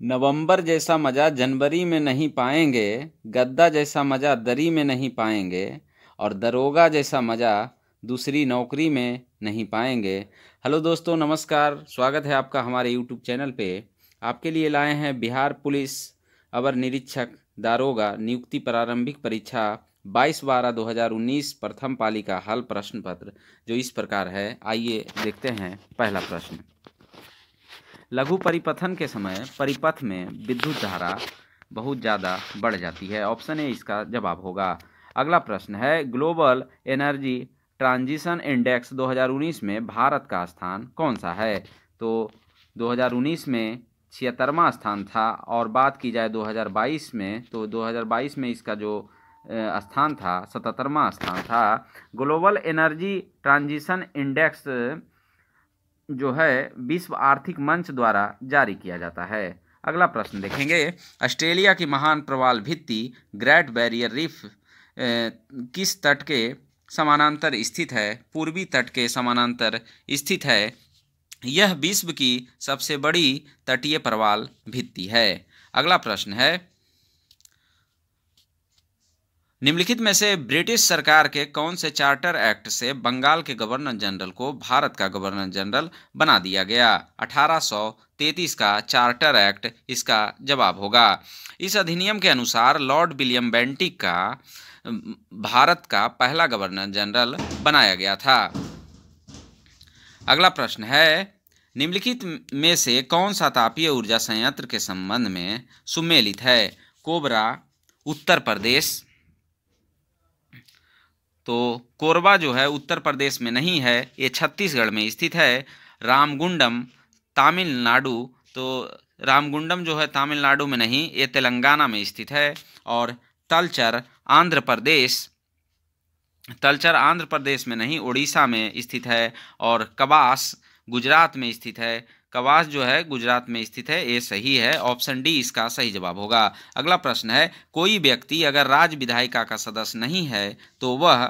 नवंबर जैसा मजा जनवरी में नहीं पाएंगे, गद्दा जैसा मजा दरी में नहीं पाएंगे, और दरोगा जैसा मजा दूसरी नौकरी में नहीं पाएंगे। हेलो दोस्तों, नमस्कार। स्वागत है आपका हमारे यूट्यूब चैनल पे। आपके लिए लाए हैं बिहार पुलिस अवर निरीक्षक दारोगा नियुक्ति प्रारंभिक परीक्षा 22/12/2019 प्रथम पाली का हल प्रश्न पत्र, जो इस प्रकार है। आइए देखते हैं पहला प्रश्न। लघु परिपथन के समय परिपथ में विद्युत धारा बहुत ज़्यादा बढ़ जाती है। ऑप्शन ए इसका जवाब होगा। अगला प्रश्न है, ग्लोबल एनर्जी ट्रांजिशन इंडेक्स 2019 में भारत का स्थान कौन सा है? तो 2019 में 76वां स्थान था, और बात की जाए 2022 में, तो 2022 में इसका जो स्थान था 77वां स्थान था। ग्लोबल एनर्जी ट्रांजिशन इंडेक्स जो है विश्व आर्थिक मंच द्वारा जारी किया जाता है। अगला प्रश्न देखेंगे, ऑस्ट्रेलिया की महान प्रवाल भित्ति ग्रेट बैरियर रीफ किस तट के समानांतर स्थित है? पूर्वी तट के समानांतर स्थित है। यह विश्व की सबसे बड़ी तटीय प्रवाल भित्ति है। अगला प्रश्न है, निम्नलिखित में से ब्रिटिश सरकार के कौन से चार्टर एक्ट से बंगाल के गवर्नर जनरल को भारत का गवर्नर जनरल बना दिया गया? 1833 का चार्टर एक्ट इसका जवाब होगा। इस अधिनियम के अनुसार लॉर्ड विलियम बेंटिक का भारत का पहला गवर्नर जनरल बनाया गया था। अगला प्रश्न है, निम्नलिखित में से कौन सा तापीय ऊर्जा संयंत्र के संबंध में सुमेलित है? कोबरा उत्तर प्रदेश, तो कोरबा जो है उत्तर प्रदेश में नहीं है, ये छत्तीसगढ़ में स्थित है। रामगुंडम तमिलनाडु, तो रामगुंडम जो है तमिलनाडु में नहीं, ये तेलंगाना में स्थित है। और तलचर आंध्र प्रदेश में नहीं, उड़ीसा में स्थित है। और कबास गुजरात में स्थित है। कवास जो है गुजरात में स्थित है, ये सही है। ऑप्शन डी इसका सही जवाब होगा। अगला प्रश्न है, कोई व्यक्ति अगर राज्य विधायिका का सदस्य नहीं है तो वह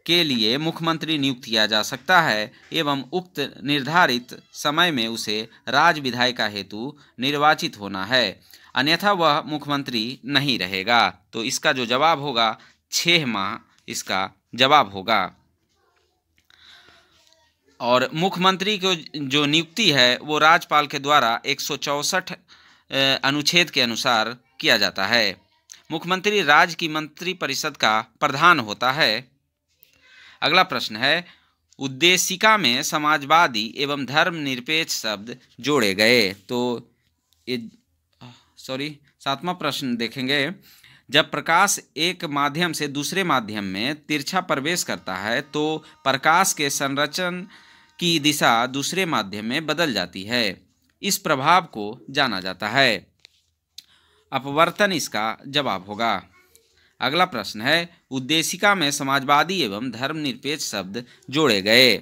के लिए मुख्यमंत्री नियुक्त किया जा सकता है एवं उक्त निर्धारित समय में उसे राज्य विधायिका हेतु निर्वाचित होना है, अन्यथा वह मुख्यमंत्री नहीं रहेगा। तो इसका जो जवाब होगा 6 माह इसका जवाब होगा। और मुख्यमंत्री को जो नियुक्ति है वो राज्यपाल के द्वारा 164 अनुच्छेद के अनुसार किया जाता है। मुख्यमंत्री राज्य की मंत्रिपरिषद का प्रधान होता है। अगला प्रश्न है, उद्देशिका में समाजवादी एवं धर्मनिरपेक्ष शब्द जोड़े गए। तो सातवां प्रश्न देखेंगे, जब प्रकाश एक माध्यम से दूसरे माध्यम में तिरछा प्रवेश करता है तो प्रकाश के संरचन की दिशा दूसरे माध्यम में बदल जाती है। इस प्रभाव को जाना जाता है। अपवर्तन इसका जवाब होगा। अगला प्रश्न है, उद्देशिका में समाजवादी एवं धर्मनिरपेक्ष शब्द जोड़े गए।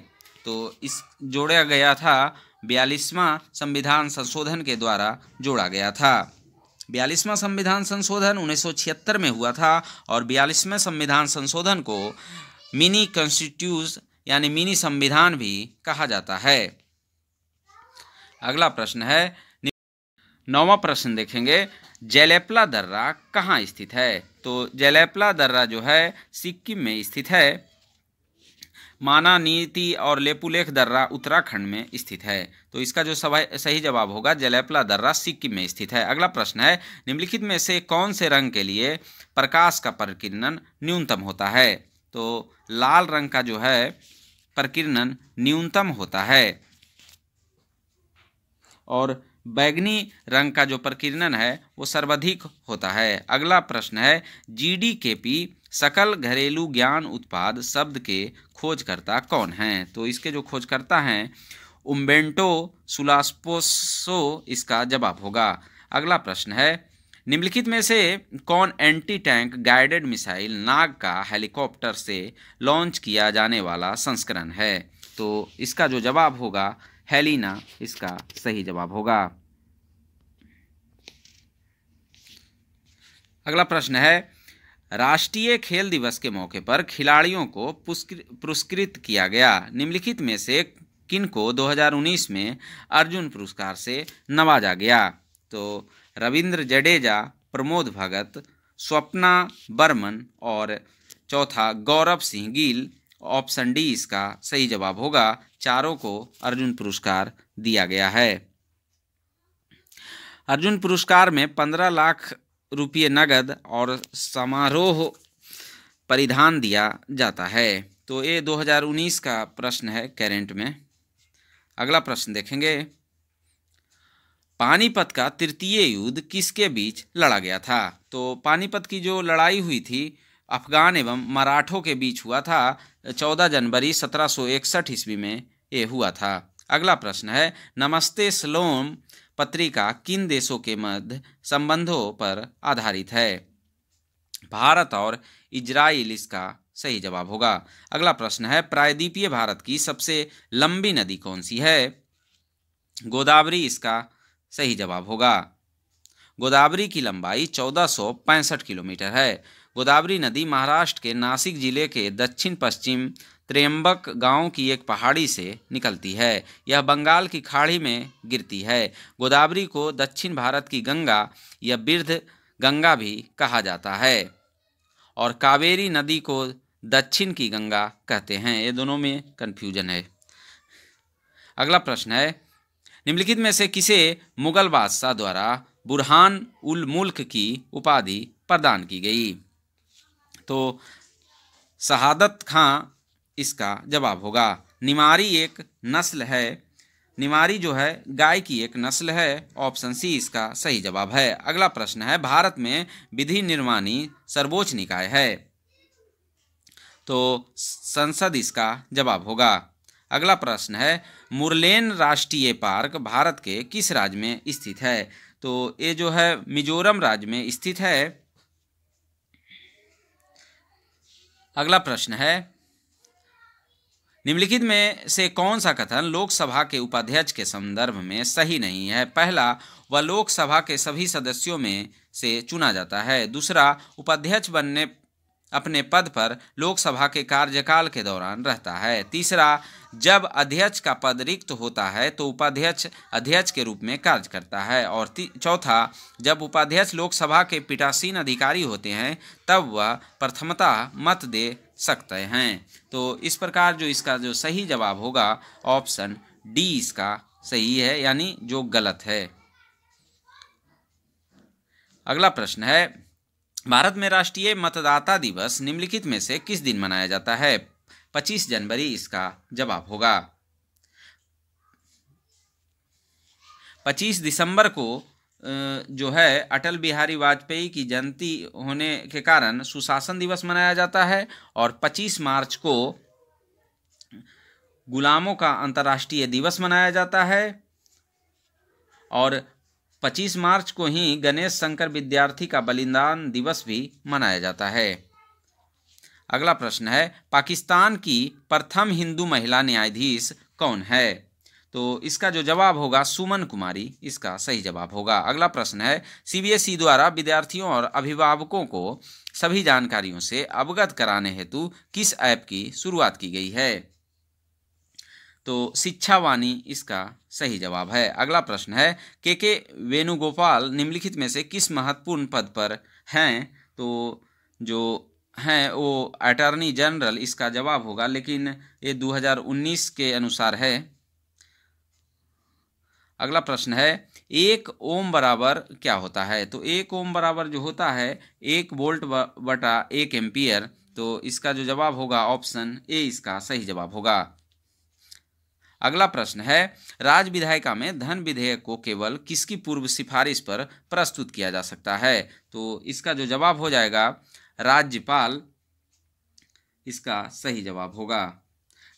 तो इस जोड़ा गया था 42वां संविधान संशोधन के द्वारा जोड़ा गया था। 42वां संविधान संशोधन 1976 में हुआ था, और 42वें संविधान संशोधन को मिनी कॉन्स्टिट्यूशन यानी मिनी संविधान भी कहा जाता है। अगला प्रश्न है, 9वां प्रश्न देखेंगे, जेलेपला दर्रा कहाँ स्थित है? तो जेलेपला दर्रा जो है सिक्किम में स्थित है। माना नीति और लेपुलेख दर्रा उत्तराखंड में स्थित है। तो इसका जो सही जवाब होगा जेलेपला दर्रा सिक्किम में स्थित है। अगला प्रश्न है, निम्नलिखित में से कौन से रंग के लिए प्रकाश का प्रकीर्णन न्यूनतम होता है? तो लाल रंग का जो है प्रकीर्णन न्यूनतम होता है, और बैगनी रंग का जो प्रकीर्णन है वो सर्वाधिक होता है। अगला प्रश्न है, जीडीकेपी सकल घरेलू ज्ञान उत्पाद शब्द के खोजकर्ता कौन हैं? तो इसके जो खोजकर्ता हैं उम्बेंटो सुलास्पोसो इसका जवाब होगा। अगला प्रश्न है, निम्नलिखित में से कौन एंटी टैंक गाइडेड मिसाइल नाग का हेलीकॉप्टर से लॉन्च किया जाने वाला संस्करण है? तो इसका जो जवाब होगा हेलिना इसका सही जवाब होगा। अगला प्रश्न है, राष्ट्रीय खेल दिवस के मौके पर खिलाड़ियों को पुरस्कृत किया गया। निम्नलिखित में से किनको 2019 में अर्जुन पुरस्कार से नवाजा गया? तो रविंद्र जडेजा, प्रमोद भगत, स्वप्ना बर्मन और चौथा गौरव सिंह गिल। ऑप्शन डी इसका सही जवाब होगा। चारों को अर्जुन पुरस्कार दिया गया है। अर्जुन पुरस्कार में 15 लाख रुपये नगद और समारोह परिधान दिया जाता है। तो ये 2019 का प्रश्न है करेंट में। अगला प्रश्न देखेंगे, पानीपत का तृतीय युद्ध किसके बीच लड़ा गया था? तो पानीपत की जो लड़ाई हुई थी अफगान एवं मराठों के बीच हुआ था। 14 जनवरी 1761 ईस्वी में ये हुआ था। अगला प्रश्न है, नमस्ते सलोम पत्रिका किन देशों के मध्य संबंधों पर आधारित है? भारत और इजराइल इसका सही जवाब होगा। अगला प्रश्न है, प्रायद्वीपीय भारत की सबसे लंबी नदी कौन सी है? गोदावरी इसका सही जवाब होगा। गोदावरी की लंबाई 1465 किलोमीटर है। गोदावरी नदी महाराष्ट्र के नासिक जिले के दक्षिण पश्चिम त्र्यंबक गांव की एक पहाड़ी से निकलती है। यह बंगाल की खाड़ी में गिरती है। गोदावरी को दक्षिण भारत की गंगा या बिर्ध गंगा भी कहा जाता है और कावेरी नदी को दक्षिण की गंगा कहते हैं। ये दोनों में कन्फ्यूजन है। अगला प्रश्न है, निम्नलिखित में से किसे मुगल बादशाह द्वारा बुरहान उल मुल्क की उपाधि प्रदान की गई? तो शहादत खां इसका जवाब होगा। निमारी एक नस्ल है। निमारी जो है गाय की एक नस्ल है। ऑप्शन सी इसका सही जवाब है। अगला प्रश्न है, भारत में विधि निर्माणी सर्वोच्च निकाय है? तो संसद इसका जवाब होगा। अगला प्रश्न है, मुरलेन राष्ट्रीय पार्क भारत के किस राज्य में स्थित है? तो ये जो है मिजोरम राज्य में स्थित है। अगला प्रश्न है, निम्नलिखित में से कौन सा कथन लोकसभा के उपाध्यक्ष के संदर्भ में सही नहीं है? पहला, वह लोकसभा के सभी सदस्यों में से चुना जाता है। दूसरा, उपाध्यक्ष बनने अपने पद पर लोकसभा के कार्यकाल के दौरान रहता है। तीसरा, जब अध्यक्ष का पद रिक्त होता है तो उपाध्यक्ष अध्यक्ष के रूप में कार्य करता है। और चौथा, जब उपाध्यक्ष लोकसभा के पीठासीन अधिकारी होते हैं तब वह प्रथमतः मत दे सकते हैं। तो इस प्रकार जो इसका जो सही जवाब होगा ऑप्शन डी इसका सही है, यानी जो गलत है। अगला प्रश्न है, भारत में राष्ट्रीय मतदाता दिवस निम्नलिखित में से किस दिन मनाया जाता है? 25 जनवरी इसका जवाब होगा। 25 दिसंबर को जो है अटल बिहारी वाजपेयी की जयंती होने के कारण सुशासन दिवस मनाया जाता है और 25 मार्च को गुलामों का अंतर्राष्ट्रीय दिवस मनाया जाता है और 25 मार्च को ही गणेश शंकर विद्यार्थी का बलिदान दिवस भी मनाया जाता है। अगला प्रश्न है, पाकिस्तान की प्रथम हिंदू महिला न्यायाधीश कौन है? तो इसका जो जवाब होगा सुमन कुमारी इसका सही जवाब होगा। अगला प्रश्न है, सीबीएसई द्वारा विद्यार्थियों और अभिभावकों को सभी जानकारियों से अवगत कराने हेतु किस ऐप की शुरुआत की गई है? तो शिक्षावाणी इसका सही जवाब है। अगला प्रश्न है, के वेणुगोपाल निम्नलिखित में से किस महत्वपूर्ण पद पर हैं? तो जो हैं वो अटॉर्नी जनरल इसका जवाब होगा, लेकिन ये 2019 के अनुसार है। अगला प्रश्न है, 1 ओम बराबर क्या होता है? तो 1 ओम बराबर जो होता है 1 वोल्ट बटा 1 एम्पियर। तो इसका जो जवाब होगा ऑप्शन ए इसका सही जवाब होगा। अगला प्रश्न है, राज्य विधायिका में धन विधेयक को केवल किसकी पूर्व सिफारिश पर प्रस्तुत किया जा सकता है? तो इसका जो जवाब हो जाएगा राज्यपाल इसका सही जवाब होगा।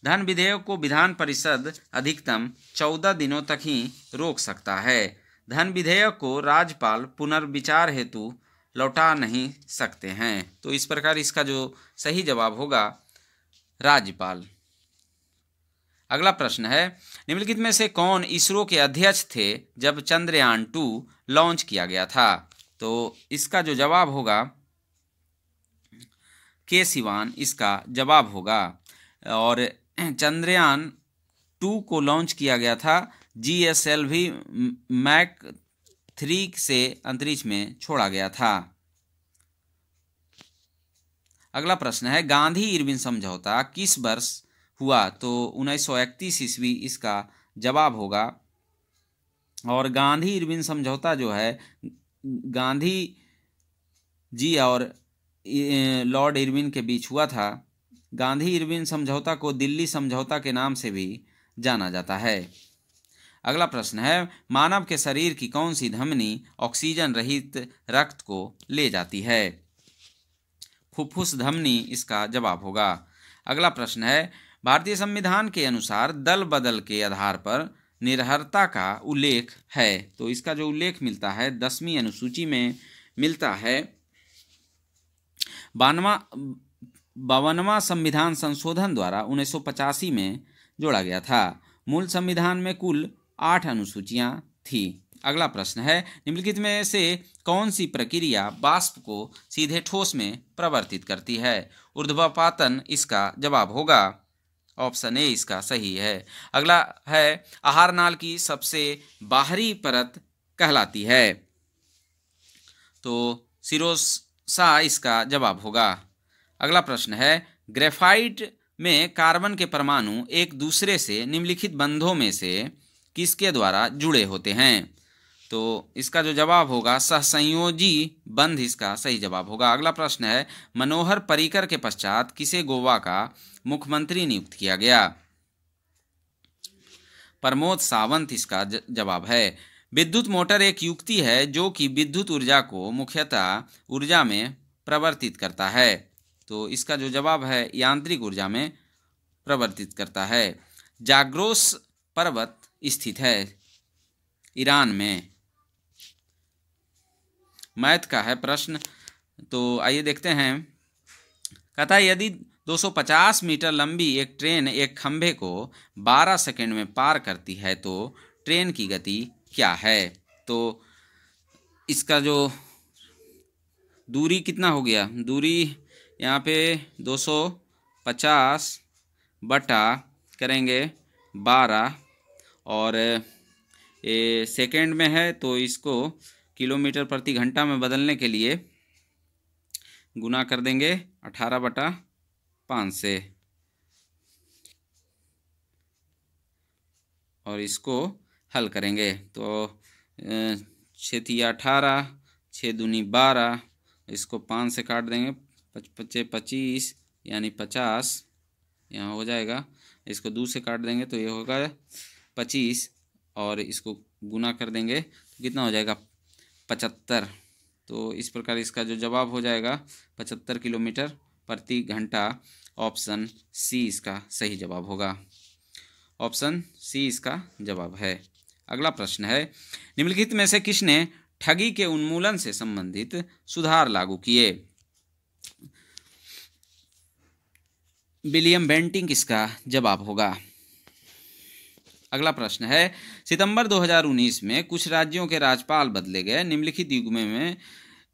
धन विधेयक को विधान परिषद अधिकतम 14 दिनों तक ही रोक सकता है। धन विधेयक को राज्यपाल पुनर्विचार हेतु लौटा नहीं सकते हैं। तो इस प्रकार इसका जो सही जवाब होगा राज्यपाल। अगला प्रश्न है, निम्नलिखित में से कौन इसरो के अध्यक्ष थे जब चंद्रयान 2 लॉन्च किया गया था? तो इसका जो जवाब होगा के सिवान इसका जवाब होगा। और चंद्रयान 2 को लॉन्च किया गया था GSLV मैक 3 से अंतरिक्ष में छोड़ा गया था। अगला प्रश्न है गांधी इरविन समझौता किस वर्ष हुआ? तो 1931 ईस्वी इसका जवाब होगा। और गांधी इरविन समझौता जो है गांधी जी और लॉर्ड इरविन के बीच हुआ था। गांधी इरविन समझौता को दिल्ली समझौता के नाम से भी जाना जाता है। अगला प्रश्न है मानव के शरीर की कौन सी धमनी ऑक्सीजन रहित रक्त को ले जाती है? फुफ्फुस धमनी इसका जवाब होगा। अगला प्रश्न है भारतीय संविधान के अनुसार दल बदल के आधार पर निरहरता का उल्लेख है। तो इसका जो उल्लेख मिलता है 10वीं अनुसूची में मिलता है। 52वां संविधान संशोधन द्वारा 1985 में जोड़ा गया था। मूल संविधान में कुल 8 अनुसूचियां थी। अगला प्रश्न है निम्नलिखित में से कौन सी प्रक्रिया वाष्प को सीधे ठोस में परिवर्तित करती है? ऊर्ध्वपातन इसका जवाब होगा। ऑप्शन ए इसका सही है। अगला है आहार नाल की सबसे बाहरी परत कहलाती है? तो सिरोसा इसका जवाब होगा। अगला प्रश्न है ग्रेफाइट में कार्बन के परमाणु एक दूसरे से निम्नलिखित बंधों में से किसके द्वारा जुड़े होते हैं? तो इसका जो जवाब होगा सहसंयोजी बंध इसका सही जवाब होगा। अगला प्रश्न है मनोहर पर्रिकर के पश्चात किसे गोवा का मुख्यमंत्री नियुक्त किया गया? प्रमोद सावंत इसका जवाब है। विद्युत मोटर एक युक्ति है जो कि विद्युत ऊर्जा को मुख्यतः ऊर्जा में परिवर्तित करता है। तो इसका जो जवाब है यांत्रिक ऊर्जा में परिवर्तित करता है। जाग्रोस पर्वत स्थित है ईरान में। मैथ का है प्रश्न, तो आइए देखते हैं। कहता है यदि 250 मीटर लंबी एक ट्रेन एक खंभे को 12 सेकंड में पार करती है तो ट्रेन की गति क्या है? तो इसका जो दूरी कितना हो गया? दूरी यहाँ पे 250 बटा करेंगे 12 और सेकंड में है तो इसको किलोमीटर प्रति घंटा में बदलने के लिए गुना कर देंगे 18/5 से और इसको हल करेंगे। तो 6 × 18 6 दूनी 12 इसको 5 से काट देंगे 25 यानी 50 यहाँ हो जाएगा। इसको 2 से काट देंगे तो ये होगा 25 और इसको गुना कर देंगे तो कितना हो जाएगा 75। तो इस प्रकार इसका जो जवाब हो जाएगा 75 किलोमीटर प्रति घंटा। ऑप्शन सी इसका सही जवाब होगा। ऑप्शन सी इसका जवाब है। अगला प्रश्न है निम्नलिखित में से किसने ठगी के उन्मूलन से संबंधित सुधार लागू किए? विलियम बेंटिंक इसका जवाब होगा। अगला प्रश्न है सितंबर 2019 में कुछ राज्यों के राज्यपाल बदले गए। निम्नलिखित युग्म में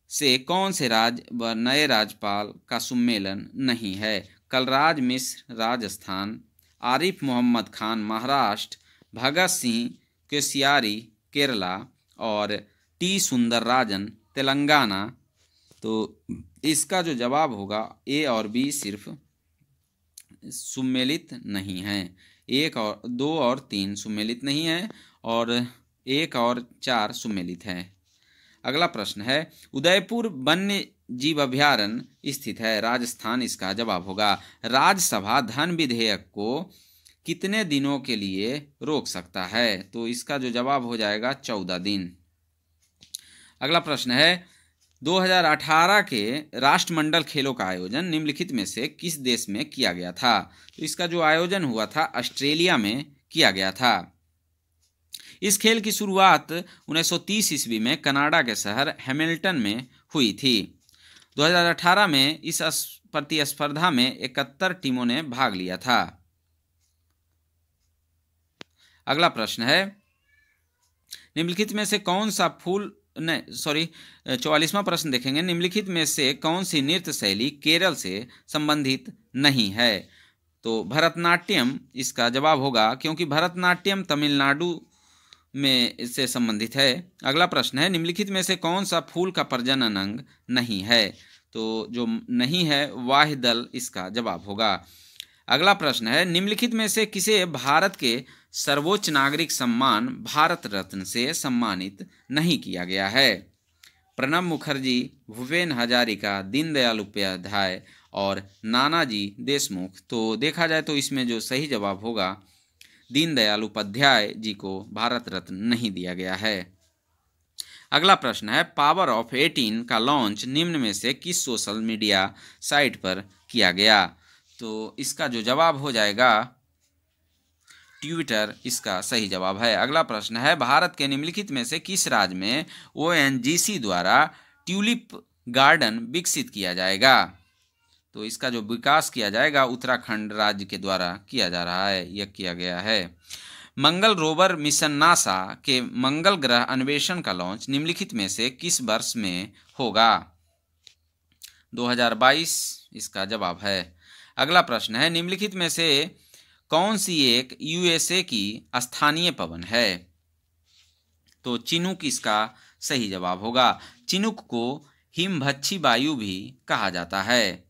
से कौन से राज्य व नए राज्यपाल का सम्मेलन नहीं है? कलराज मिश्र राजस्थान, आरिफ मोहम्मद खान महाराष्ट्र, भगत सिंह कोश्यारी केरला और टी सुंदरराजन तेलंगाना। तो इसका जो जवाब होगा ए और बी सिर्फ सम्मिलित नहीं है। 1 और 2 और 3 सम्मिलित नहीं है और 1 और 4 सम्मिलित है। अगला प्रश्न है उदयपुर वन्य जीव अभ्यारण्य स्थित है राजस्थान। इसका जवाब होगा। राज्यसभा धन विधेयक को कितने दिनों के लिए रोक सकता है? तो इसका जो जवाब हो जाएगा 14 दिन। अगला प्रश्न है 2018 के राष्ट्रमंडल खेलों का आयोजन निम्नलिखित में से किस देश में किया गया था? तो इसका जो आयोजन हुआ था ऑस्ट्रेलिया में किया गया था। इस खेल की शुरुआत 1930 ईस्वी में कनाडा के शहर हैमिल्टन में हुई थी। 2018 में इस प्रतिस्पर्धा में 71 टीमों ने भाग लिया था। अगला प्रश्न है निम्नलिखित में से कौन सा फूल 44वां प्रश्न देखेंगे। निम्नलिखित में से कौन सी नृत्य शैली केरल से संबंधित नहीं है? तो भरतनाट्यम इसका जवाब होगा, क्योंकि भरतनाट्यम तमिलनाडु में इससे संबंधित है। अगला प्रश्न है, निम्नलिखित में से कौन सा फूल का प्रजनन अंग नहीं है? तो जो नहीं है वाह्य दल इसका जवाब होगा। अगला प्रश्न है, निम्नलिखित में से किसे भारत के सर्वोच्च नागरिक सम्मान भारत रत्न से सम्मानित नहीं किया गया है? प्रणब मुखर्जी, भूपेन हजारिका, दीनदयाल उपाध्याय और नानाजी देशमुख। तो देखा जाए तो इसमें जो सही जवाब होगा, दीनदयाल उपाध्याय जी को भारत रत्न नहीं दिया गया है। अगला प्रश्न है, पावर ऑफ 18 का लॉन्च निम्न में से किस सोशल मीडिया साइट पर किया गया? तो इसका जो जवाब हो जाएगा ट्विटर इसका सही जवाब है। अगला प्रश्न है, भारत के निम्नलिखित में से किस राज्य में ONGC द्वारा ट्यूलिप गार्डन विकसित किया जाएगा? तो इसका जो विकास किया जाएगा उत्तराखंड राज्य के द्वारा किया जा रहा है, यह किया गया है। मंगल रोवर मिशन नासा के मंगल ग्रह अन्वेषण का लॉन्च निम्नलिखित में से किस वर्ष में होगा? 2022 इसका जवाब है। अगला प्रश्न है, निम्नलिखित में से कौन सी एक USA की स्थानीय पवन है? तो चिनूक इसका सही जवाब होगा। चिनूक को हिमभक्षी वायु भी कहा जाता है।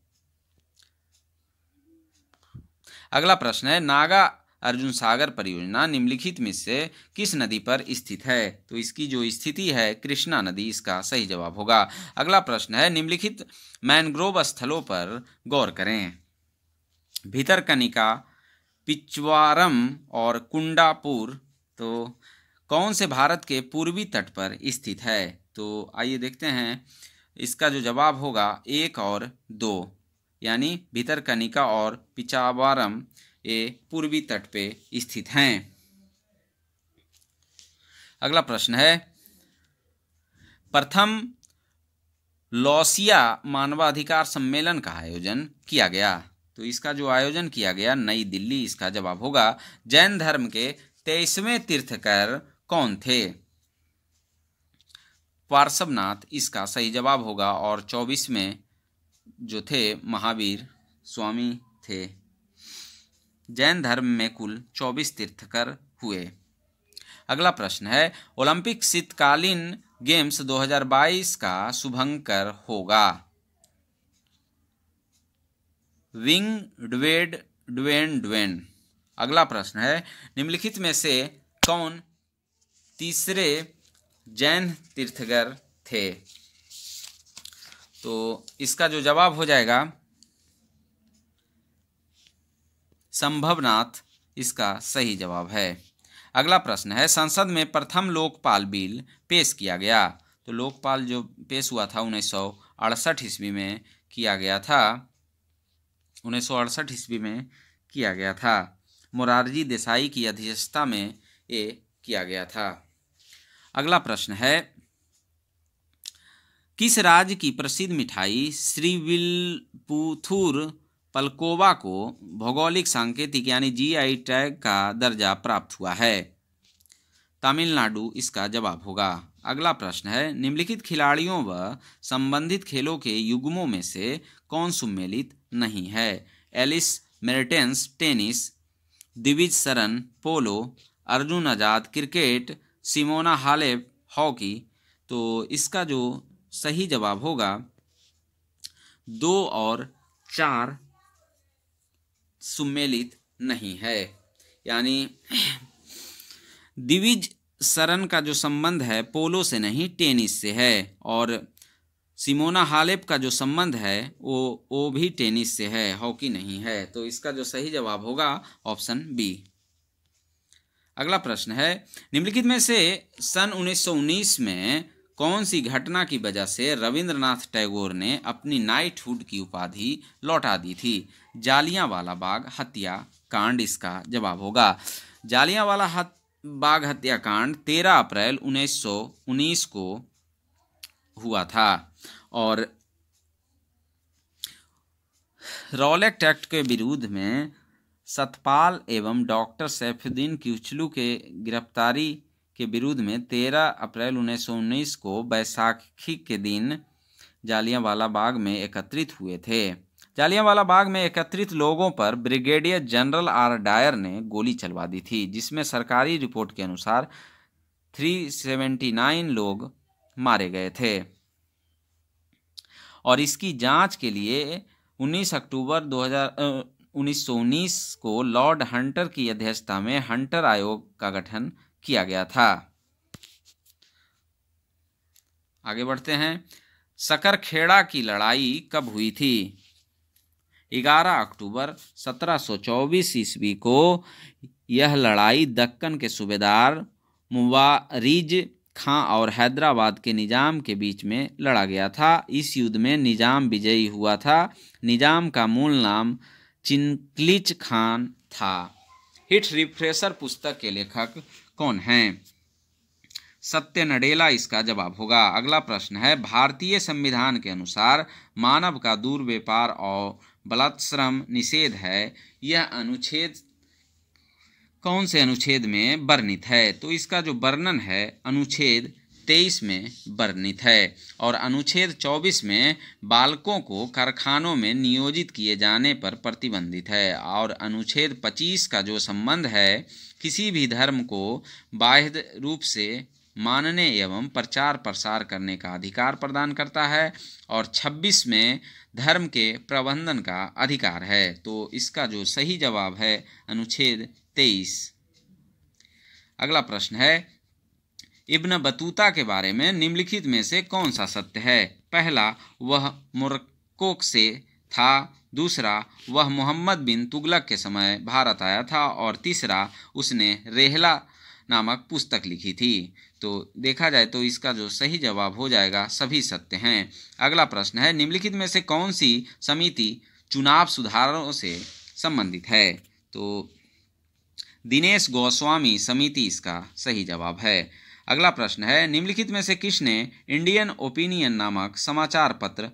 अगला प्रश्न है, नागा अर्जुन सागर परियोजना निम्नलिखित में से किस नदी पर स्थित है? तो इसकी जो स्थिति है कृष्णा नदी इसका सही जवाब होगा। अगला प्रश्न है, निम्नलिखित मैनग्रोव स्थलों पर गौर करें। भितरकनिका, पिचवारम और कुंडापुर तो कौन से भारत के पूर्वी तट पर स्थित है? तो आइए देखते हैं, इसका जो जवाब होगा 1 और 2, यानी भितरकनिका और पिचावारम ये पूर्वी तट पे स्थित हैं। अगला प्रश्न है, प्रथम लॉसिया मानवाधिकार सम्मेलन का आयोजन किया गया? तो इसका जो आयोजन किया गया नई दिल्ली इसका जवाब होगा। जैन धर्म के 23वें तीर्थंकर कौन थे? पार्श्वनाथ इसका सही जवाब होगा और 24वें जो थे महावीर स्वामी थे। जैन धर्म में कुल 24 तीर्थंकर हुए। अगला प्रश्न है, ओलंपिक शीतकालीन गेम्स 2022 का शुभंकर होगा? Bing Dwen. अगला प्रश्न है, निम्नलिखित में से कौन तीसरे जैन तीर्थंकर थे? तो इसका जो जवाब हो जाएगा संभवनाथ इसका सही जवाब है। अगला प्रश्न है, संसद में प्रथम लोकपाल बिल पेश किया गया? तो लोकपाल जो पेश हुआ था 1968 ईस्वी में किया गया था। 1968 ईस्वी में किया गया था। मोरारजी देसाई की अध्यक्षता में ये किया गया था। अगला प्रश्न है, किस राज्य की प्रसिद्ध मिठाई श्रीविल्पुथुर पलकोवा को भौगोलिक सांकेतिक यानी GI टैग का दर्जा प्राप्त हुआ है? तमिलनाडु इसका जवाब होगा। अगला प्रश्न है, निम्नलिखित खिलाड़ियों व संबंधित खेलों के युग्मों में से कौन सम्मिलित नहीं है? एलिस मेर्टेंस टेनिस, दिविज शरण पोलो, अर्जुन आजाद क्रिकेट, सिमोना हालेप हॉकी। तो इसका जो सही जवाब होगा 2 और 4 सम्मिलित नहीं है, यानी दिविज शरण का जो संबंध है पोलो से नहीं टेनिस से है, और सिमोना हालेप का जो संबंध है वो भी टेनिस से है, हॉकी नहीं है। तो इसका जो सही जवाब होगा ऑप्शन बी। अगला प्रश्न है, निम्नलिखित में से सन 1919 में कौन सी घटना की वजह से रविंद्रनाथ टैगोर ने अपनी नाइटहुड की उपाधि लौटा दी थी? जालियांवाला बाग हत्याकांड इसका जवाब होगा। जालियांवाला बाग हत्याकांड 13 अप्रैल 1919 को हुआ था और रॉलेट एक्ट के विरुद्ध में सतपाल एवं डॉक्टर सैफुद्दीन किचलू के गिरफ्तारी के विरुद्ध में 13 अप्रैल 1919 को बैसाखी के दिन जालियांवाला बाग में एकत्रित हुए थे। जालियांवाला बाग में एकत्रित लोगों पर ब्रिगेडियर जनरल R. डायर ने गोली चलवा दी थी, जिसमें सरकारी रिपोर्ट के अनुसार 379 लोग मारे गए थे। और इसकी जांच के लिए 19 अक्टूबर 1919 को लॉर्ड हंटर की अध्यक्षता में हंटर आयोग का गठन किया गया था। आगे बढ़ते हैं। सकरखेड़ा की लड़ाई कब हुई थी? 11 अक्टूबर 1724 ईस्वी को यह लड़ाई दक्कन के सूबेदार मुवारिज खां और हैदराबाद के निजाम के बीच में लड़ा गया था। इस युद्ध में निजाम विजयी हुआ था। निजाम का मूल नाम चिंकलिज खान था। हिट रिफ्रेशर पुस्तक के लेखक कौन हैं? सत्य नडेला इसका जवाब होगा। अगला प्रश्न है, भारतीय संविधान के अनुसार मानव का दुर्व्यापार और बलात्श्रम निषेध है। यह अनुच्छेद कौन से अनुच्छेद में वर्णित है? तो इसका जो वर्णन है अनुच्छेद 23 में वर्णित है। और अनुच्छेद 24 में बालकों को कारखानों में नियोजित किए जाने पर प्रतिबंधित है। और अनुच्छेद 25 का जो संबंध है किसी भी धर्म को बाह्य रूप से मानने एवं प्रचार प्रसार करने का अधिकार प्रदान करता है। और 26 में धर्म के प्रबंधन का अधिकार है। तो इसका जो सही जवाब है अनुच्छेद 23। अगला प्रश्न है, इब्न बतूता के बारे में निम्नलिखित में से कौन सा सत्य है? पहला, वह मोरक्को से था। दूसरा, वह मोहम्मद बिन तुगलक के समय भारत आया था। और तीसरा, उसने रेहला नामक पुस्तक लिखी थी। तो देखा जाए तो इसका जो सही जवाब हो जाएगा सभी सत्य हैं। अगला प्रश्न है, निम्नलिखित में से कौन सी समिति चुनाव सुधारों से संबंधित है? तो दिनेश गोस्वामी समिति इसका सही जवाब है। अगला प्रश्न है, निम्नलिखित में से किसने इंडियन ओपिनियन नामक समाचार पत्र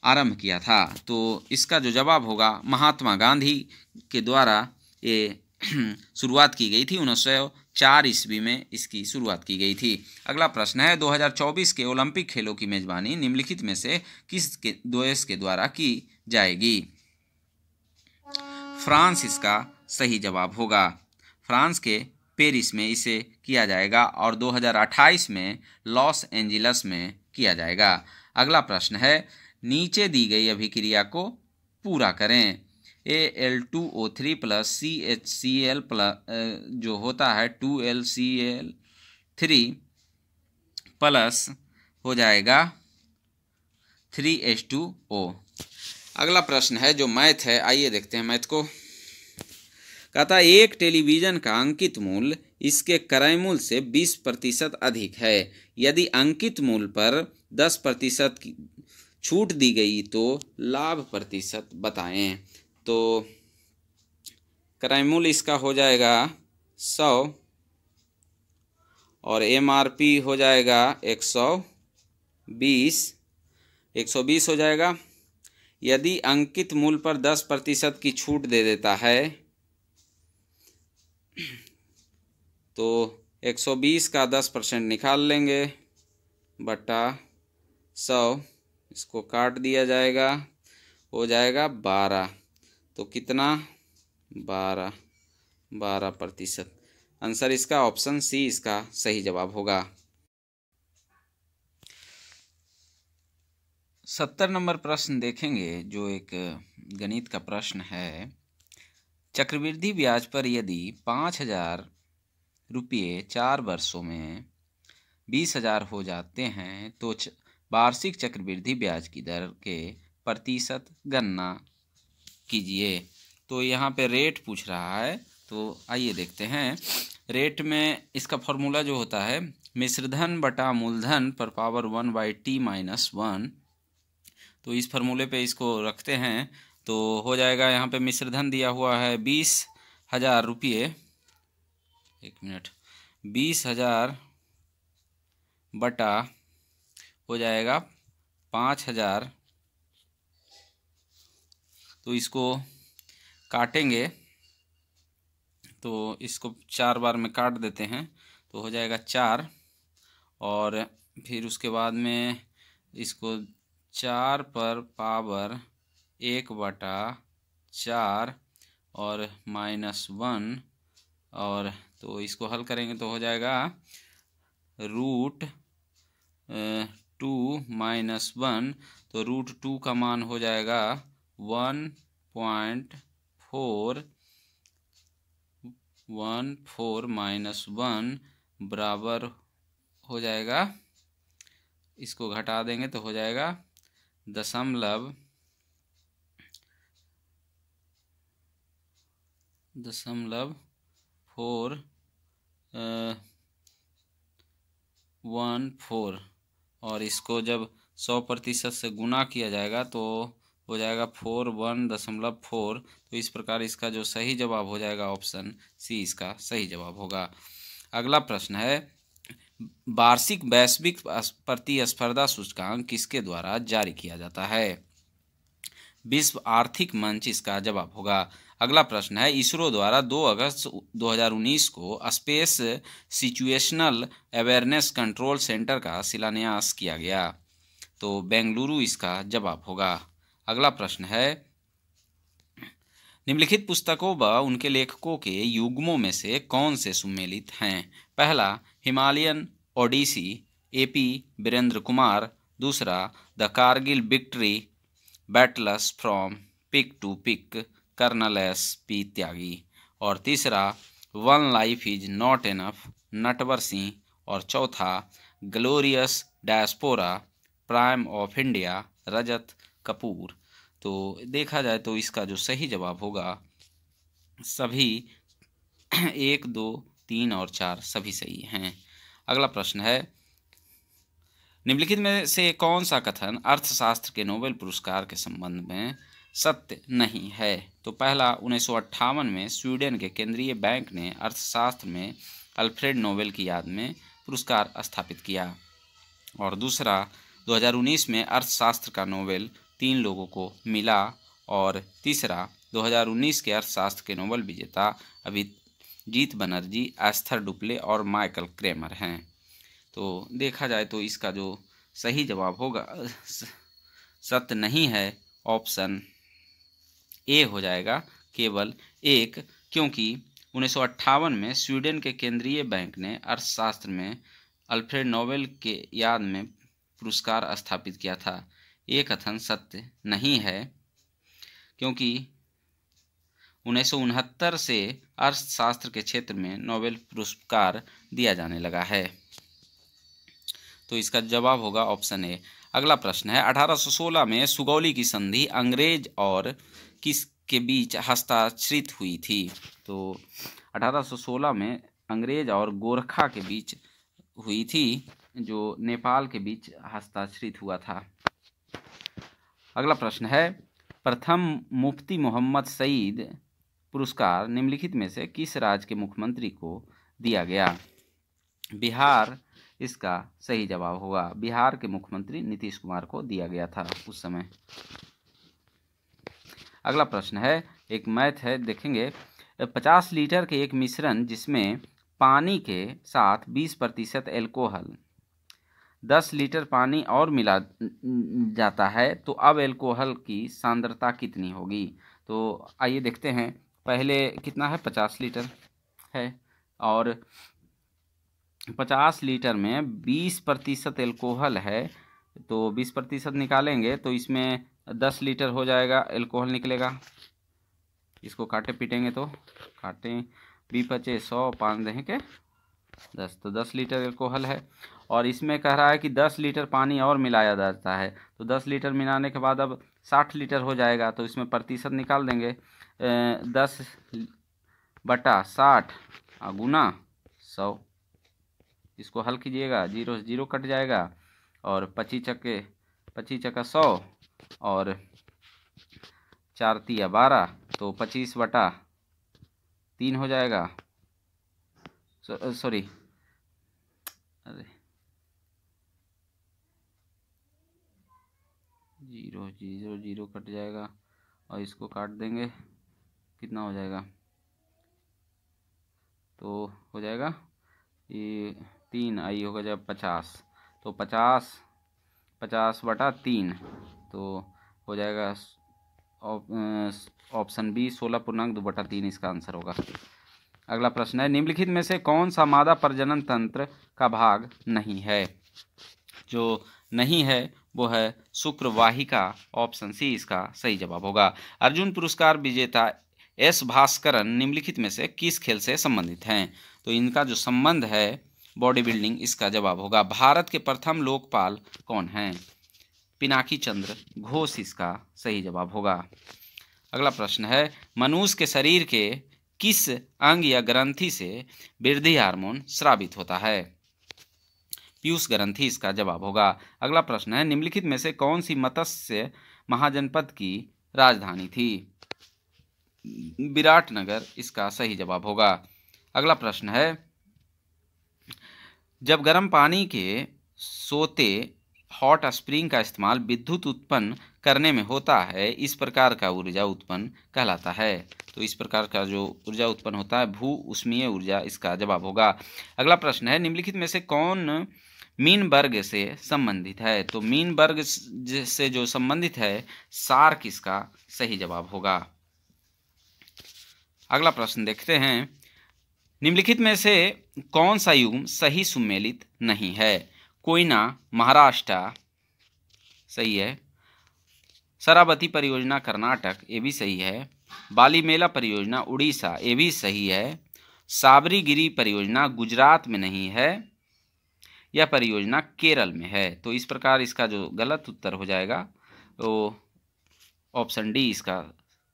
आरंभ किया था? तो इसका जो जवाब होगा महात्मा गांधी के द्वारा ये शुरुआत की गई थी। 1904 ईस्वी में इसकी शुरुआत की गई थी। अगला प्रश्न है, 2024 के ओलंपिक खेलों की मेजबानी निम्नलिखित में से किस देश के द्वारा की जाएगी? फ्रांस इसका सही जवाब होगा। फ्रांस के पेरिस में इसे किया जाएगा और 2028 में लॉस एंजिलस में किया जाएगा। अगला प्रश्न है, नीचे दी गई अभिक्रिया को पूरा करें। Al2O3 प्लस CHCl प्लस जो होता है 2LCl3 प्लस हो जाएगा 3H2O। अगला प्रश्न है जो मैथ है, आइए देखते हैं मैथ को। कहता है, एक टेलीविज़न का अंकित मूल्य इसके क्रय मूल्य से 20% अधिक है। यदि अंकित मूल्य पर 10% की छूट दी गई तो लाभ प्रतिशत बताएं। तो क्रय मूल्य इसका हो जाएगा 100 और MRP हो जाएगा 120 हो जाएगा। यदि अंकित मूल्य पर 10% की छूट दे देता है तो 120 का 10% निकाल लेंगे बटा 100, इसको काट दिया जाएगा, हो जाएगा 12। तो कितना? 12%। आंसर इसका ऑप्शन सी इसका सही जवाब होगा। 70 नंबर प्रश्न देखेंगे जो एक गणित का प्रश्न है। चक्रवृद्धि ब्याज पर यदि 5,000 रुपये 4 वर्षों में 20,000 हो जाते हैं तो वार्षिक चक्रवृद्धि ब्याज की दर के प्रतिशत गणना कीजिए। तो यहाँ पे रेट पूछ रहा है, तो आइए देखते हैं। रेट में इसका फॉर्मूला जो होता है मिश्रधन बटा मूलधन पर पावर 1/t-1। तो इस फार्मूले पे इसको रखते हैं तो हो जाएगा। यहाँ पे मिश्रधन दिया हुआ है 20,000 रुपये, 20,000 बटा हो जाएगा 5,000। तो इसको काटेंगे तो इसको 4 बार में काट देते हैं तो हो जाएगा 4। और फिर उसके बाद में इसको 4 पर पावर 1/4 और -1 और तो इसको हल करेंगे तो हो जाएगा रूट 2-1, तो रूट 2 का मान हो जाएगा 1.414 माइनस 1 बराबर हो जाएगा, इसको घटा देंगे तो हो जाएगा 0.14, और इसको जब 100% से गुना किया जाएगा तो हो जाएगा 41.4। तो इस प्रकार इसका जो सही जवाब हो जाएगा ऑप्शन सी इसका सही जवाब होगा। अगला प्रश्न है, वार्षिक वैश्विक प्रतिस्पर्धा सूचकांक किसके द्वारा जारी किया जाता है? विश्व आर्थिक मंच इसका जवाब होगा। अगला प्रश्न है, इसरो द्वारा 2 अगस्त 2019 को space situational awareness control centre का शिलान्यास किया गया, तो बेंगलुरु इसका जवाब होगा। अगला प्रश्न है, निम्नलिखित पुस्तकों व उनके लेखकों के युग्मों में से कौन से सुमेलित हैं? पहला, Himalayan odyssey AP Virendra Kumar. दूसरा, the Kargil victory battles from peak to peak colonel SP Tyagi. और तीसरा, one life is not enough Natwar Singh. और चौथा, glorious diaspora prime of India Rajat Kapoor. तो देखा जाए तो इसका जो सही जवाब होगा सभी 1, 2, 3 और 4 सभी सही हैं। अगला प्रश्न है, निम्नलिखित में से कौन सा कथन अर्थशास्त्र के नोबेल पुरस्कार के संबंध में सत्य नहीं है? तो पहला, 1958 में स्वीडन के केंद्रीय बैंक ने अर्थशास्त्र में अल्फ्रेड नोबेल की याद में पुरस्कार स्थापित किया। और दूसरा, 2019 में अर्थशास्त्र का नोबेल 3 लोगों को मिला। और तीसरा, 2019 के अर्थशास्त्र के नोबेल विजेता अभिजीत बनर्जी, एस्थर डुप्ले और माइकल क्रेमर हैं। तो देखा जाए तो इसका जो सही जवाब होगा सत्य नहीं है, ऑप्शन ए हो जाएगा, केवल एक, क्योंकि 1958 में स्वीडन के केंद्रीय बैंक ने अर्थशास्त्र में अल्फ्रेड नोबेल के याद में पुरस्कार स्थापित किया था। ये कथन सत्य नहीं है, क्योंकि 1969 से अर्थशास्त्र के क्षेत्र में नोबेल पुरस्कार दिया जाने लगा है। तो इसका जवाब होगा ऑप्शन ए। अगला प्रश्न है, 1816 में सुगौली की संधि अंग्रेज और किस के बीच हस्ताक्षरित हुई थी? तो 1816 में अंग्रेज और गोरखा के बीच हुई थी, जो नेपाल के बीच हस्ताक्षरित हुआ था। अगला प्रश्न है, प्रथम मुफ्ती मोहम्मद सईद पुरस्कार निम्नलिखित में से किस राज्य के मुख्यमंत्री को दिया गया? बिहार इसका सही जवाब होगा। बिहार के मुख्यमंत्री नीतीश कुमार को दिया गया था उस समय। अगला प्रश्न है, एक मैथ है, देखेंगे। 50 लीटर के एक मिश्रण जिसमें पानी के साथ 20% एल्कोहल 10 लीटर पानी और मिला जाता है, तो अब एल्कोहल की सांद्रता कितनी होगी? तो आइए देखते हैं। पहले कितना है, 50 लीटर है, और 50 लीटर में 20% एल्कोहल है, तो 20% निकालेंगे तो इसमें 10 लीटर हो जाएगा, एल्कोहल निकलेगा। इसको काटे पीटेंगे तो काटें 20 × 100 5 दें के 10, तो 10 लीटर एल्कोहल है। और इसमें कह रहा है कि 10 लीटर पानी और मिलाया जाता है, तो 10 लीटर मिलाने के बाद अब 60 लीटर हो जाएगा, तो इसमें प्रतिशत निकाल देंगे। 10/60 गुना 100, इसको हल कीजिएगा, 0 से 0 कट जाएगा, और 25 × 100 और 4 × 12, तो 25/3 हो जाएगा। सॉरी, अरे 0 0 0 कट जाएगा, और इसको काट देंगे, कितना हो जाएगा? तो हो जाएगा ये 3 आई होगा जब 50, तो 50/3, तो हो जाएगा ऑप्शन बी 16.2/3 इसका आंसर होगा। अगला प्रश्न है, निम्नलिखित में से कौन सा मादा प्रजनन तंत्र का भाग नहीं है? जो नहीं है वो है शुक्रवाहिका। ऑप्शन सी इसका सही जवाब होगा। अर्जुन पुरस्कार विजेता एस भास्करन निम्नलिखित में से किस खेल से संबंधित हैं? तो इनका जो संबंध है बॉडी बिल्डिंग, इसका जवाब होगा। भारत के प्रथम लोकपाल कौन हैं? पिनाकी चंद्र घोष इसका सही जवाब होगा। अगला प्रश्न है, मनुष्य के शरीर के किस अंग या ग्रंथि से वृद्धि हार्मोन स्रावित होता है? पीयूष ग्रंथि इसका जवाब होगा। अगला प्रश्न है, निम्नलिखित में से कौन सी मत्स्य महाजनपद की राजधानी थी? विराटनगर इसका सही जवाब होगा। अगला प्रश्न है, जब गर्म पानी के सोते हॉट स्प्रिंग का इस्तेमाल विद्युत उत्पन्न करने में होता है, इस प्रकार का ऊर्जा उत्पन्न कहलाता है। तो इस प्रकार का जो ऊर्जा उत्पन्न होता है भू उष्मीय ऊर्जा, इसका जवाब होगा। अगला प्रश्न है, निम्नलिखित में से कौन मीन वर्ग से संबंधित है? तो मीन वर्ग से जो संबंधित है शार्क इसका सही जवाब होगा। अगला प्रश्न देखते हैं, निम्नलिखित में से कौन सा युग्म सही सुमेलित नहीं है? कोयना महाराष्ट्र सही है। शरावती परियोजना कर्नाटक, ये भी सही है। बालीमेला परियोजना उड़ीसा, ये भी सही है। साबरीगिरी परियोजना गुजरात में नहीं है। यह परियोजना केरल में है। तो इस प्रकार इसका जो गलत उत्तर हो जाएगा वो ऑप्शन डी इसका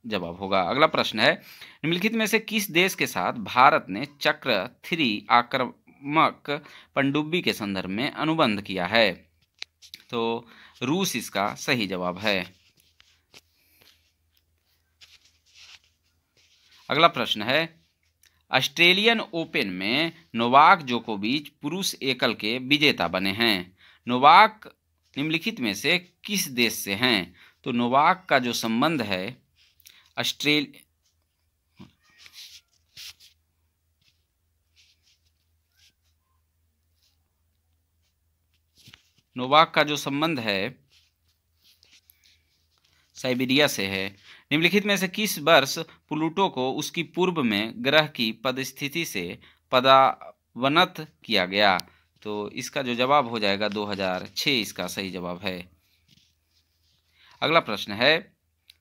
जवाब होगा। अगला प्रश्न है, निम्नलिखित में से किस देश के साथ भारत ने चक्र 3 आक्रामक पनडुब्बी के संदर्भ में अनुबंध किया है? तो रूस इसका सही जवाब है। अगला प्रश्न है, ऑस्ट्रेलियन ओपन में नोवाक जोकोविच पुरुष एकल के विजेता बने हैं। नोवाक निम्नलिखित में से किस देश से हैं? तो नोवाक का जो संबंध है नोवाक का जो संबंध है साइबेरिया से है। निम्नलिखित में से किस वर्ष प्लूटो को उसकी पूर्व में ग्रह की पदस्थिति से पदावनत किया गया? तो इसका जो जवाब हो जाएगा 2006 इसका सही जवाब है। अगला प्रश्न है,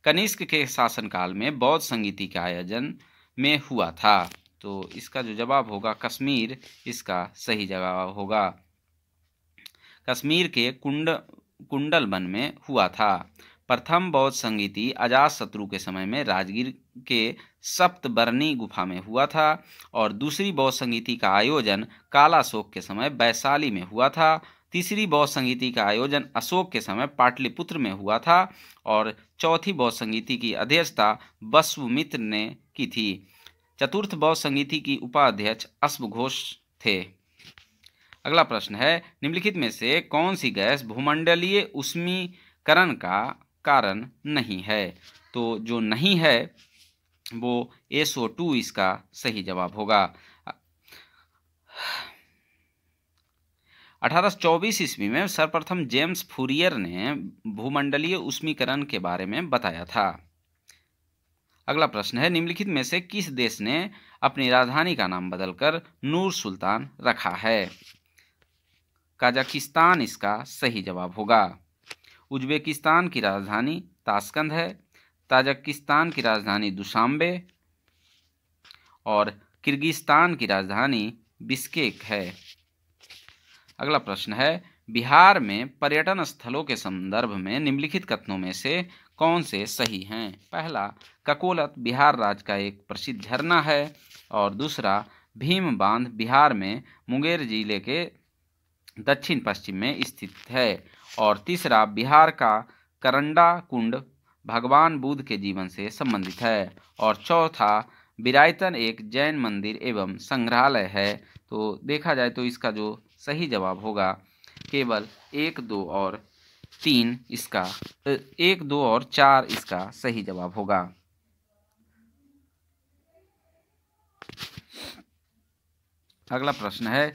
कनिष्क के शासनकाल में बौद्ध संगीति के आयोजन में हुआ था? तो इसका जो जवाब होगा कश्मीर इसका सही जवाब होगा। कश्मीर के कुंडल वन में हुआ था। प्रथम बौद्ध संगीति अजातशत्रु के समय में राजगीर के सप्तबरनी गुफा में हुआ था और दूसरी बौद्ध संगीति का आयोजन कालाशोक के समय वैशाली में हुआ था। तीसरी बौद्ध संगीति का आयोजन अशोक के समय पाटलिपुत्र में हुआ था और चौथी बौद्ध संगीति की अध्यक्षता वसुमित्र ने की थी। चतुर्थ बौद्ध संगीति की उपाध्यक्ष अश्वघोष थे। अगला प्रश्न है, निम्नलिखित में से कौन सी गैस भूमंडलीय ऊष्मीकरण का कारण नहीं है? तो जो नहीं है वो SO2 इसका सही जवाब होगा। 1824 ईस्वी में सर्वप्रथम जेम्स फूरियर ने भूमंडलीय ऊष्मीकरण के बारे में बताया था। अगला प्रश्न है, निम्नलिखित में से किस देश ने अपनी राजधानी का नाम बदलकर नूर सुल्तान रखा है? कजाकिस्तान इसका सही जवाब होगा। उज्बेकिस्तान की राजधानी ताशकंद है। ताजिकिस्तान की राजधानी दुशांबे और किर्गिस्तान की राजधानी बिश्केक है। अगला प्रश्न है, बिहार में पर्यटन स्थलों के संदर्भ में निम्नलिखित कथनों में से कौन से सही हैं? पहला, ककोलत बिहार राज्य का एक प्रसिद्ध झरना है और दूसरा, भीम बांध बिहार में मुंगेर जिले के दक्षिण पश्चिम में स्थित है और तीसरा, बिहार का करंडा कुंड भगवान बुद्ध के जीवन से संबंधित है और चौथा, बिरायतन एक जैन मंदिर एवं संग्रहालय है। तो देखा जाए तो इसका जो सही जवाब होगा केवल 1, 2 और 3 इसका 1, 2 और 4 इसका सही जवाब होगा। अगला प्रश्न है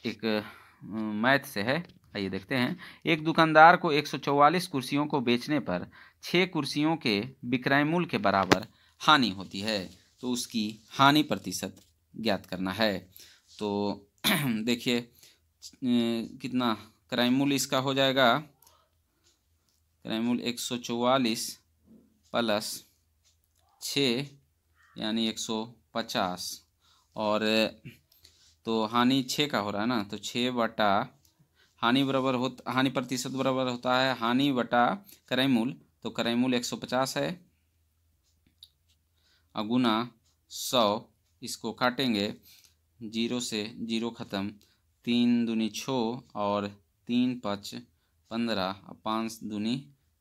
एक मैथ से है, आइए देखते हैं। एक दुकानदार को 144 कुर्सियों को बेचने पर 6 कुर्सियों के विक्रय मूल्य के बराबर हानि होती है। तो उसकी हानि प्रतिशत ज्ञात करना है। तो देखिए कितना क्राइम मूल्य इसका हो जाएगा, क्राइम मूल्य 144 प्लस 6 यानी 150, और तो हानि 6 का हो रहा है ना, तो 6 बटा हानि प्रतिशत बराबर होता है हानि बटा क्राइम मूल्य, तो क्राइम मूल्य 150 है, अगुना 100, इसको काटेंगे, 0 से 0 खत्म, 3 दूनी 6 और 3 5 15, 5 दूनी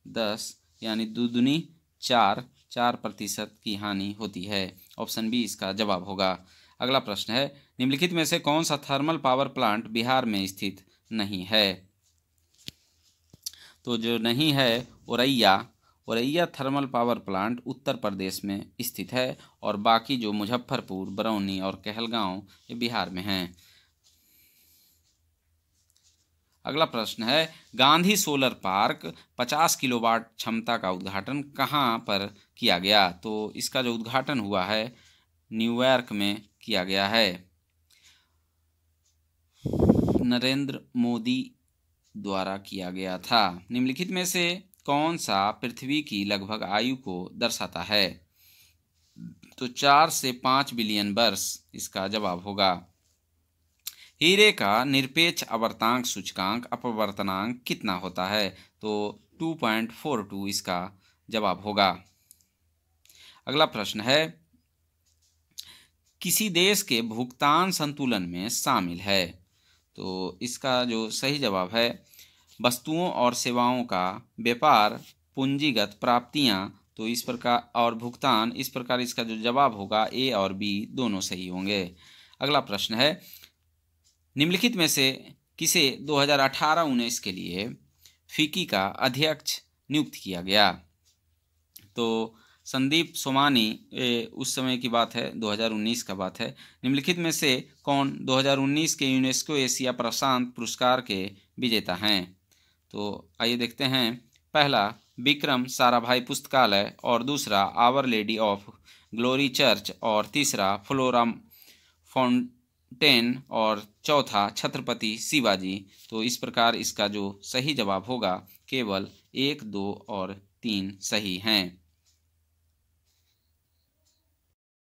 10 यानी 2 दूनी 4% की हानि होती है। ऑप्शन बी इसका जवाब होगा। अगला प्रश्न है, निम्नलिखित में से कौन सा थर्मल पावर प्लांट बिहार में स्थित नहीं है? तो जो नहीं है Auraiya thermal power plant Uttar Pradesh में स्थित है, और बाकी जो मुजफ्फरपुर, बरौनी और कहलगांव ये बिहार में हैं। अगला प्रश्न है, गांधी सोलर पार्क 50 किलोवाट क्षमता का उद्घाटन कहाँ पर किया गया? तो इसका जो उद्घाटन हुआ है न्यूयॉर्क में किया गया है, नरेंद्र मोदी द्वारा किया गया था। निम्नलिखित में से कौन सा पृथ्वी की लगभग आयु को दर्शाता है? तो 4 से 5 बिलियन वर्ष इसका जवाब होगा। हीरे का निरपेक्ष आवर्तांक सूचकांक अपवर्तनांक कितना होता है? तो 2.42 इसका जवाब होगा। अगला प्रश्न है, किसी देश के भुगतान संतुलन में शामिल है? तो इसका जो सही जवाब है, वस्तुओं और सेवाओं का व्यापार, पूंजीगत प्राप्तियां, तो इस प्रकार और भुगतान, इस प्रकार इसका जो जवाब होगा ए और बी दोनों सही होंगे। अगला प्रश्न है, निम्नलिखित में से किसे 2018-19 के लिए फिक्की का अध्यक्ष नियुक्त किया गया? तो संदीप सोमानी, उस समय की बात है, 2019 का बात है। निम्नलिखित में से कौन 2019 के यूनेस्को एशिया प्रशांत पुरस्कार के विजेता हैं? तो आइए देखते हैं। पहला विक्रम साराभाई पुस्तकालय, और दूसरा Our Lady of Glory Church, और तीसरा फ्लोरा फाउंटेन, और चौथा छत्रपति शिवाजी। तो इस प्रकार इसका जो सही जवाब होगा केवल 1, 2 और 3 सही हैं।